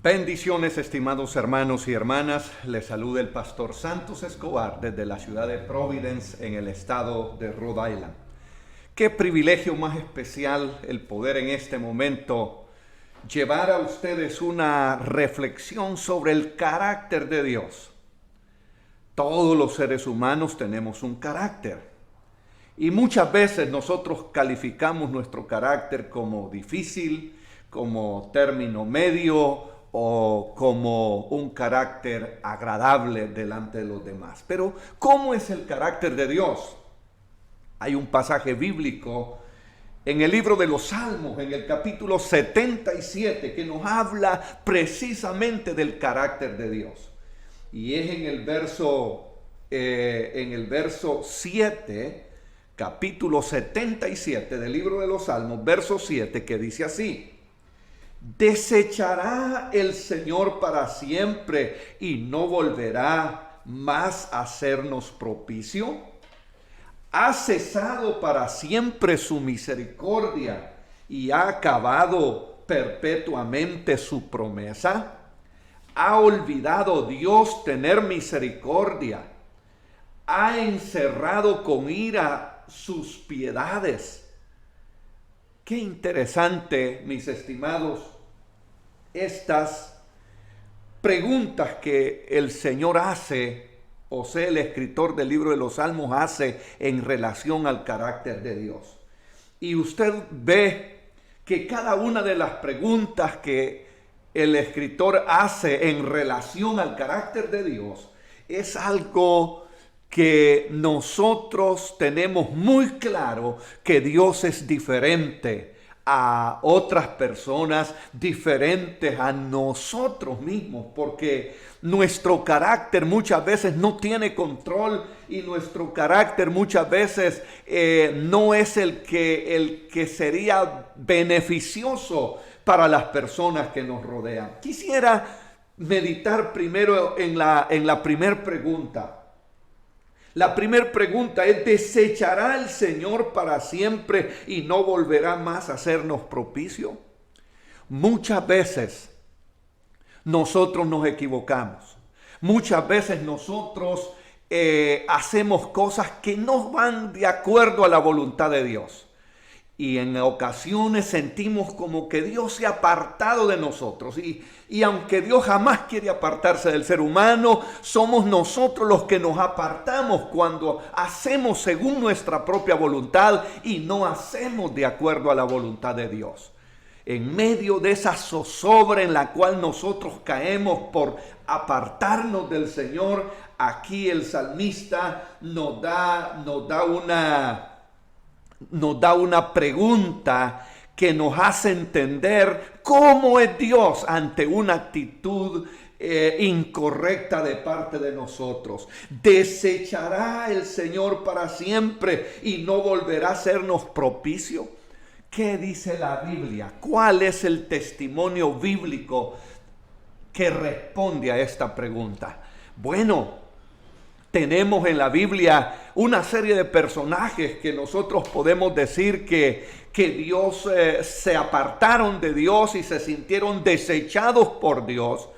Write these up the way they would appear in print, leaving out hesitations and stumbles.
Bendiciones, estimados hermanos y hermanas. Les saluda el pastor Santos Escobar desde la ciudad de Providence, en el estado de Rhode Island. Qué privilegio más especial el poder en este momento llevar a ustedes una reflexión sobre el carácter de Dios. Todos los seres humanos tenemos un carácter y muchas veces nosotros calificamos nuestro carácter como difícil, como término medio o como un carácter agradable delante de los demás. Pero, ¿cómo es el carácter de Dios? Hay un pasaje bíblico en el libro de los Salmos, en el capítulo 77, que nos habla precisamente del carácter de Dios. Y es en el verso 7, capítulo 77 del libro de los Salmos, verso 7, que dice así: ¿desechará el Señor para siempre y no volverá más a hacernos propicio? ¿Ha cesado para siempre su misericordia y ha acabado perpetuamente su promesa? ¿Ha olvidado Dios tener misericordia? ¿Ha encerrado con ira sus piedades? Qué interesante, mis estimados, estas preguntas que el Señor hace, o sea, el escritor del libro de los Salmos hace en relación al carácter de Dios. Y usted ve que cada una de las preguntas que el escritor hace en relación al carácter de Dios es algo que nosotros tenemos muy claro, que Dios es diferente a otras personas, diferentes a nosotros mismos, porque nuestro carácter muchas veces no tiene control y nuestro carácter muchas veces no es el que sería beneficioso para las personas que nos rodean. Quisiera meditar primero en la primera pregunta. La primera pregunta es: ¿desechará el Señor para siempre y no volverá más a hacernos propicio? Muchas veces nosotros nos equivocamos. Muchas veces nosotros hacemos cosas que no van de acuerdo a la voluntad de Dios. Y en ocasiones sentimos como que Dios se ha apartado de nosotros. Y aunque Dios jamás quiere apartarse del ser humano, somos nosotros los que nos apartamos cuando hacemos según nuestra propia voluntad y no hacemos de acuerdo a la voluntad de Dios. En medio de esa zozobra en la cual nosotros caemos por apartarnos del Señor, aquí el salmista nos da una pregunta que nos hace entender cómo es Dios ante una actitud incorrecta de parte de nosotros. ¿Desechará el Señor para siempre y no volverá a hacernos propicio? ¿Qué dice la Biblia? ¿Cuál es el testimonio bíblico que responde a esta pregunta? Bueno, tenemos en la Biblia una serie de personajes que nosotros podemos decir que Dios se apartaron de Dios y se sintieron desechados por Dios.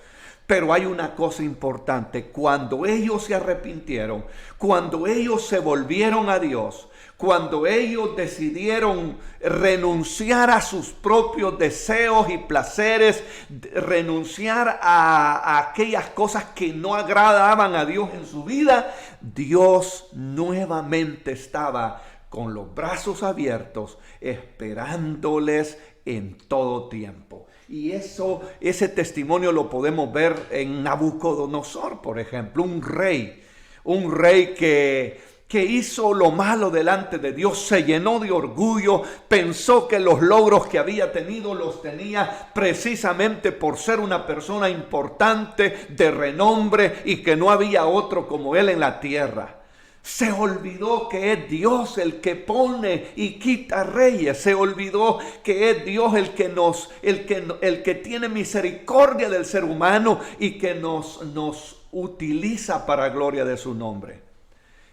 Pero hay una cosa importante: cuando ellos se arrepintieron, cuando ellos se volvieron a Dios, cuando ellos decidieron renunciar a sus propios deseos y placeres, renunciar a aquellas cosas que no agradaban a Dios en su vida, Dios nuevamente estaba con los brazos abiertos, esperándoles en todo tiempo. Y ese testimonio lo podemos ver en Nabucodonosor, por ejemplo, un rey que hizo lo malo delante de Dios, se llenó de orgullo, pensó que los logros que había tenido los tenía precisamente por ser una persona importante, de renombre, y que no había otro como él en la tierra. Se olvidó que es Dios el que pone y quita reyes. Se olvidó que es Dios el que tiene misericordia del ser humano y que nos utiliza para gloria de su nombre.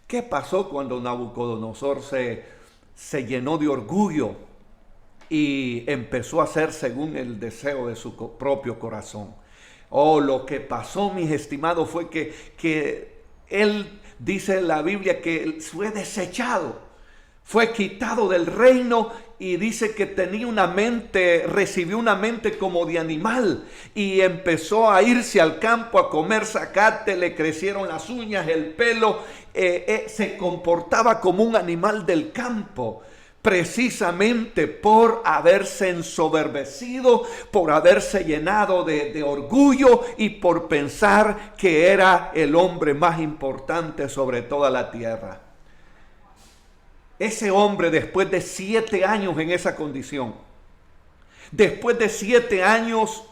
¿Qué pasó cuando Nabucodonosor se llenó de orgullo y empezó a hacer según el deseo de su propio corazón? Oh, lo que pasó, mis estimados, fue que él, dice en la Biblia, que fue desechado, fue quitado del reino, y dice que tenía una mente, recibió una mente como de animal, y empezó a irse al campo a comer zacate, le crecieron las uñas, el pelo, se comportaba como un animal del campo, precisamente por haberse ensoberbecido, por haberse llenado de orgullo y por pensar que era el hombre más importante sobre toda la tierra. Ese hombre, después de 7 años en esa condición, después de 7 años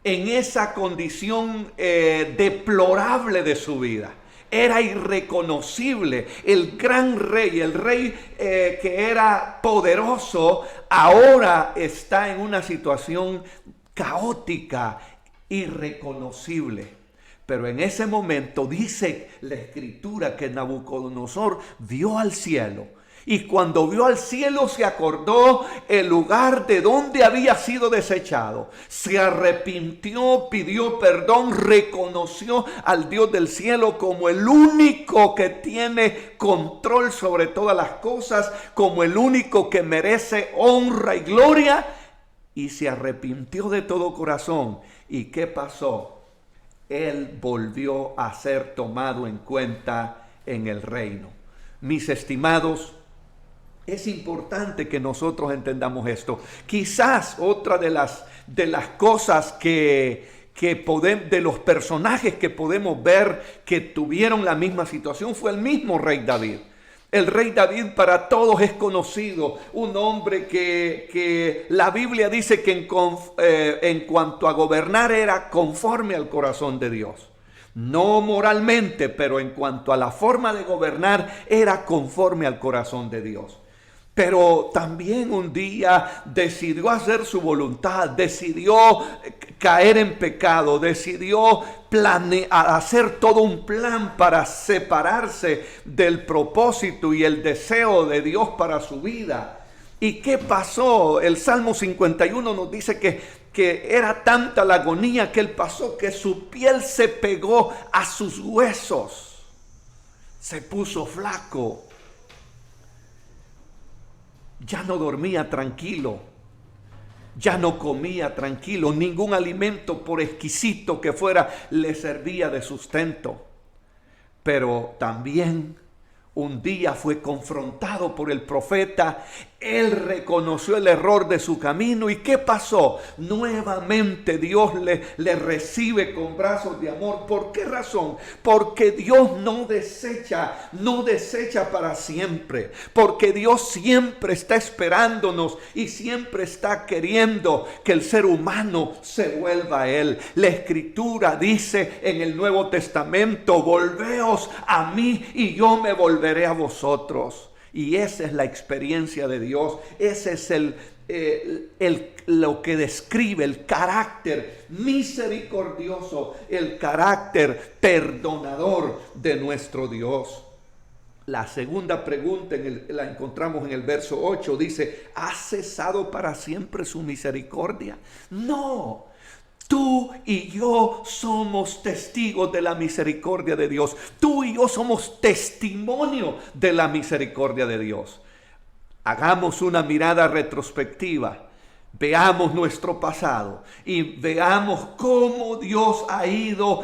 en esa condición deplorable de su vida, era irreconocible. El gran rey, el rey que era poderoso, ahora está en una situación caótica, irreconocible. Pero en ese momento dice la escritura que Nabucodonosor vio al cielo. Y cuando vio al cielo se acordó el lugar de donde había sido desechado. Se arrepintió, pidió perdón, reconoció al Dios del cielo como el único que tiene control sobre todas las cosas, como el único que merece honra y gloria. Y se arrepintió de todo corazón. ¿Y qué pasó? Él volvió a ser tomado en cuenta en el reino. Mis estimados, es importante que nosotros entendamos esto. Quizás otra de las cosas de los personajes que podemos ver que tuvieron la misma situación fue el mismo rey David. El rey David para todos es conocido, un hombre que la Biblia dice que en cuanto a gobernar era conforme al corazón de Dios. No moralmente, pero en cuanto a la forma de gobernar era conforme al corazón de Dios. Pero también un día decidió hacer su voluntad, decidió caer en pecado, decidió hacer todo un plan para separarse del propósito y el deseo de Dios para su vida. ¿Y qué pasó? El Salmo 51 nos dice que era tanta la agonía que él pasó que su piel se pegó a sus huesos, se puso flaco. Ya no dormía tranquilo, ya no comía tranquilo, ningún alimento, por exquisito que fuera, le servía de sustento. Pero también un día fue confrontado por el profeta. Él reconoció el error de su camino. ¿Y qué pasó? Nuevamente Dios le recibe con brazos de amor. ¿Por qué razón? Porque Dios no desecha para siempre. Porque Dios siempre está esperándonos y siempre está queriendo que el ser humano se vuelva a Él. La Escritura dice en el Nuevo Testamento: volveos a mí y yo me volveré a vosotros. Y esa es la experiencia de Dios. Ese es lo que describe el carácter misericordioso, el carácter perdonador de nuestro Dios. La segunda pregunta la encontramos en el verso 8. Dice: ¿ha cesado para siempre su misericordia? No. Tú y yo somos testigos de la misericordia de Dios. Tú y yo somos testimonio de la misericordia de Dios. Hagamos una mirada retrospectiva. Veamos nuestro pasado y veamos cómo Dios ha ido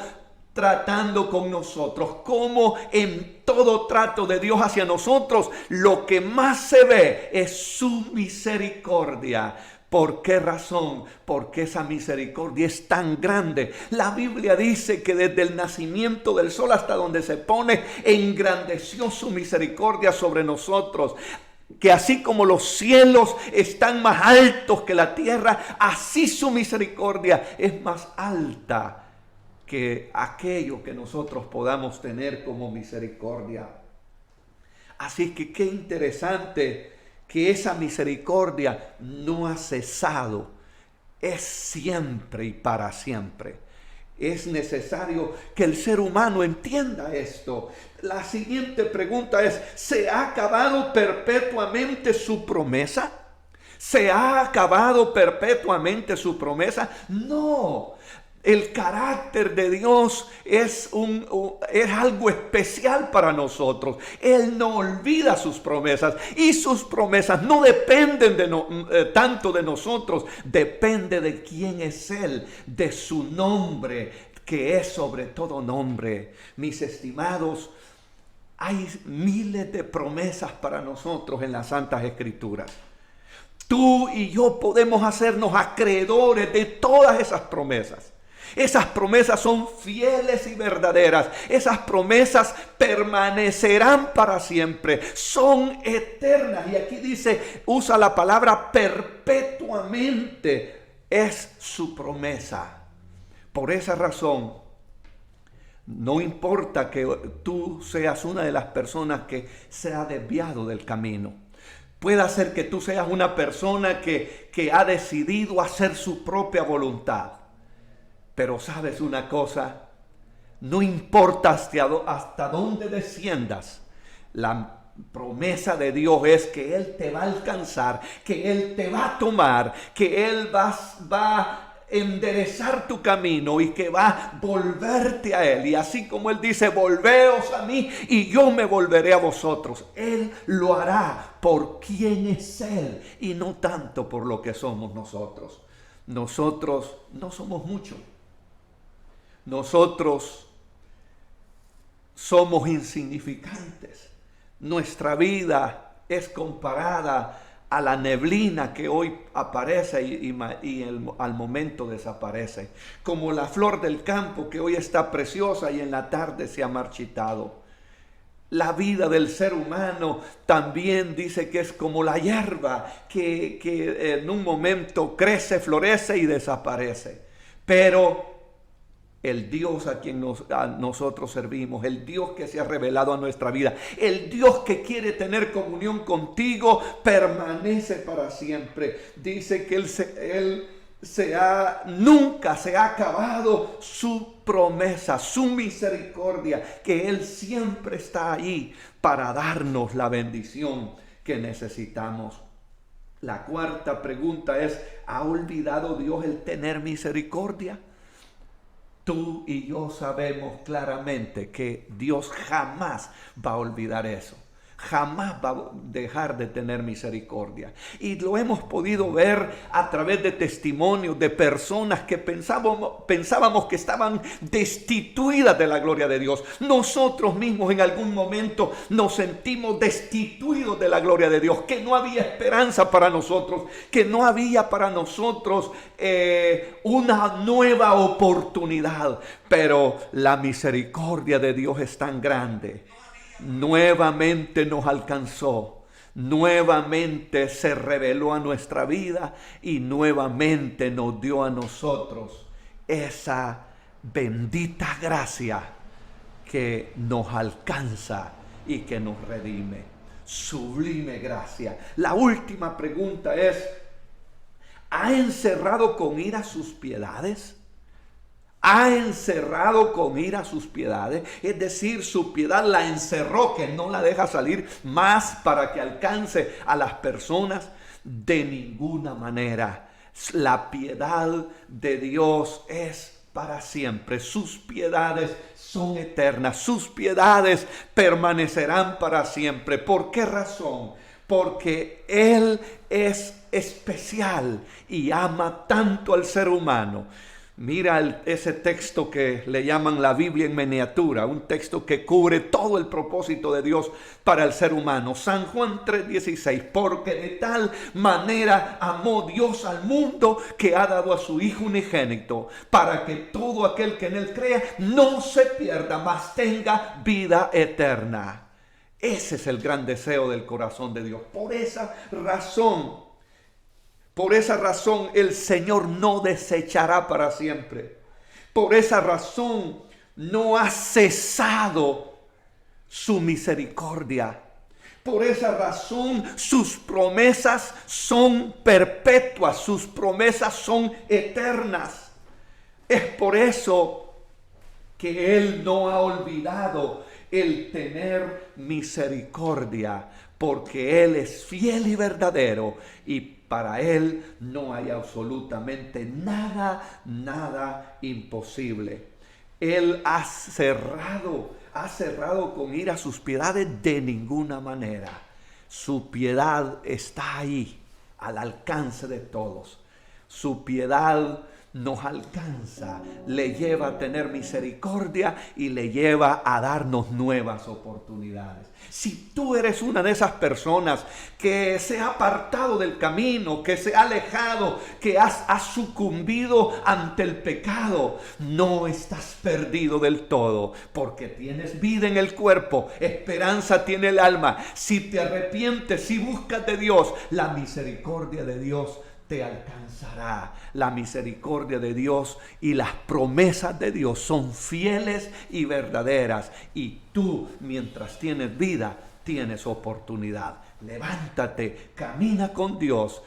tratando con nosotros, cómo en todo trato de Dios hacia nosotros lo que más se ve es su misericordia. ¿Por qué razón? Porque esa misericordia es tan grande. La Biblia dice que desde el nacimiento del sol hasta donde se pone, engrandeció su misericordia sobre nosotros. Que así como los cielos están más altos que la tierra, así su misericordia es más alta que aquello que nosotros podamos tener como misericordia. Así que qué interesante que esa misericordia no ha cesado, es siempre y para siempre. Es necesario que el ser humano entienda esto. La siguiente pregunta es: ¿se ha acabado perpetuamente su promesa? ¿Se ha acabado perpetuamente su promesa? No. El carácter de Dios es algo especial para nosotros. Él no olvida sus promesas y sus promesas no dependen tanto de nosotros, depende de quién es Él, de su nombre, que es sobre todo nombre. Mis estimados, hay miles de promesas para nosotros en las Santas Escrituras. Tú y yo podemos hacernos acreedores de todas esas promesas. Esas promesas son fieles y verdaderas. Esas promesas permanecerán para siempre. Son eternas. Y aquí dice, usa la palabra perpetuamente. Es su promesa. Por esa razón, no importa que tú seas una de las personas que se ha desviado del camino. Puede ser que tú seas una persona que ha decidido hacer su propia voluntad. Pero sabes una cosa, no importa hasta dónde desciendas, la promesa de Dios es que Él te va a alcanzar, que Él te va a tomar, que Él va a enderezar tu camino y que va a volverte a Él. Y así como Él dice, volveos a mí y yo me volveré a vosotros. Él lo hará por quien es Él y no tanto por lo que somos nosotros. Nosotros no somos mucho. Nosotros somos insignificantes. Nuestra vida es comparada a la neblina que hoy aparece y al momento desaparece. Como la flor del campo que hoy está preciosa y en la tarde se ha marchitado. La vida del ser humano también dice que es como la hierba que en un momento crece, florece y desaparece. Pero el Dios a quien nosotros servimos, el Dios que se ha revelado a nuestra vida, el Dios que quiere tener comunión contigo, permanece para siempre. Dice que Él nunca se ha acabado su promesa, su misericordia, que Él siempre está ahí para darnos la bendición que necesitamos. La cuarta pregunta es, ¿ha olvidado Dios el tener misericordia? Tú y yo sabemos claramente que Dios jamás va a olvidar eso. Jamás va a dejar de tener misericordia. Y lo hemos podido ver a través de testimonios de personas que pensábamos que estaban destituidas de la gloria de Dios. Nosotros mismos en algún momento nos sentimos destituidos de la gloria de Dios, que no había esperanza para nosotros, que no había para nosotros una nueva oportunidad. Pero la misericordia de Dios es tan grande. Nuevamente nos alcanzó, nuevamente se reveló a nuestra vida y nuevamente nos dio a nosotros esa bendita gracia que nos alcanza y que nos redime. Sublime gracia. La última pregunta es, ¿ha encerrado con ira sus piedades? ¿Ha encerrado con ira sus piedades? Es decir, su piedad la encerró, que no la deja salir más para que alcance a las personas. De ninguna manera. La piedad de Dios es para siempre. Sus piedades son eternas. Sus piedades permanecerán para siempre. ¿Por qué razón? Porque Él es especial y ama tanto al ser humano. Mira ese texto que le llaman la Biblia en miniatura, un texto que cubre todo el propósito de Dios para el ser humano. San Juan 3:16, porque de tal manera amó Dios al mundo que ha dado a su Hijo unigénito, para que todo aquel que en Él crea no se pierda, mas tenga vida eterna. Ese es el gran deseo del corazón de Dios. Por esa razón el Señor no desechará para siempre. Por esa razón no ha cesado su misericordia. Por esa razón sus promesas son perpetuas, sus promesas son eternas. Es por eso que Él no ha olvidado el tener misericordia, porque Él es fiel y verdadero y para Él no hay absolutamente nada imposible. Él ha cerrado con ira sus piedades de ninguna manera. Su piedad está ahí, al alcance de todos. Su piedad nos alcanza, le lleva a tener misericordia y le lleva a darnos nuevas oportunidades. Si tú eres una de esas personas que se ha apartado del camino, que se ha alejado, que has sucumbido ante el pecado, no estás perdido del todo, porque tienes vida en el cuerpo, esperanza tiene el alma. Si te arrepientes, si buscas de Dios, la misericordia de Dios te alcanzará. La misericordia de Dios y las promesas de Dios son fieles y verdaderas. Y tú, mientras tienes vida, tienes oportunidad. Levántate, camina con Dios.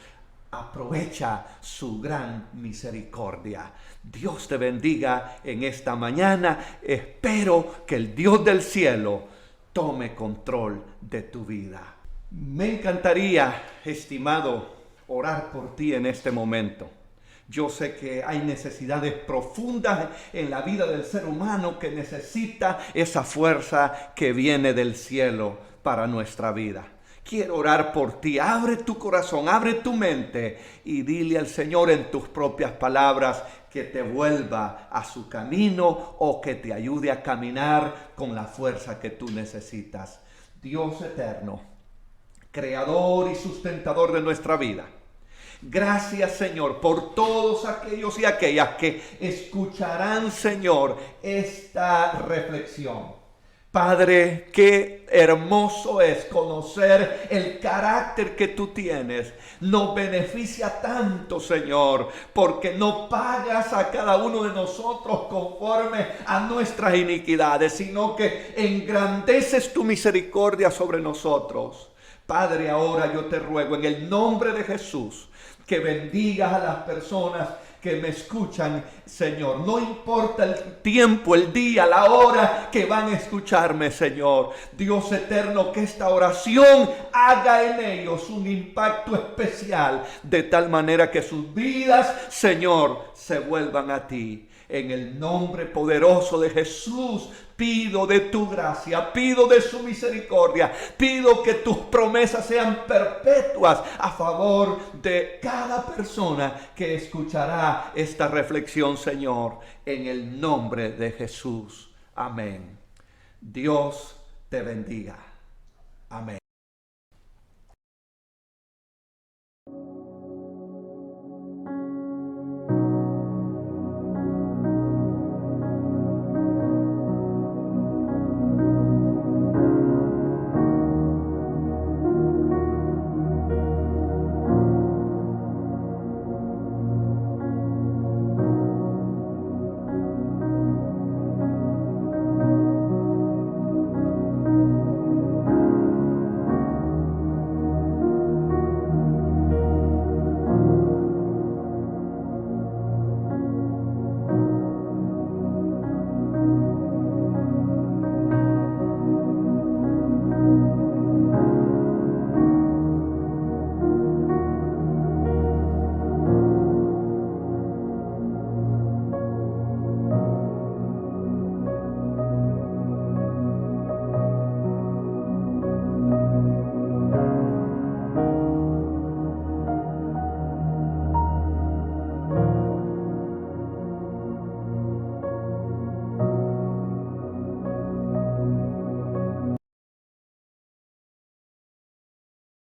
Aprovecha su gran misericordia. Dios te bendiga en esta mañana. Espero que el Dios del cielo tome control de tu vida. Me encantaría, estimado, orar por ti en este momento. Yo sé que hay necesidades profundas en la vida del ser humano que necesita esa fuerza que viene del cielo para nuestra vida. Quiero orar por ti. Abre tu corazón, abre tu mente y dile al Señor en tus propias palabras que te vuelva a su camino o que te ayude a caminar con la fuerza que tú necesitas. Dios eterno, creador y sustentador de nuestra vida, gracias, Señor, por todos aquellos y aquellas que escucharán, Señor, esta reflexión. Padre, qué hermoso es conocer el carácter que tú tienes. Nos beneficia tanto, Señor, porque no pagas a cada uno de nosotros conforme a nuestras iniquidades, sino que engrandeces tu misericordia sobre nosotros. Padre, ahora yo te ruego en el nombre de Jesús que bendigas a las personas que me escuchan, Señor. No importa el tiempo, el día, la hora que van a escucharme, Señor. Dios eterno, que esta oración haga en ellos un impacto especial, de tal manera que sus vidas, Señor, se vuelvan a ti. En el nombre poderoso de Jesús, pido de tu gracia, pido de su misericordia, pido que tus promesas sean perpetuas a favor de cada persona que escuchará esta reflexión, Señor, en el nombre de Jesús. Amén. Dios te bendiga. Amén.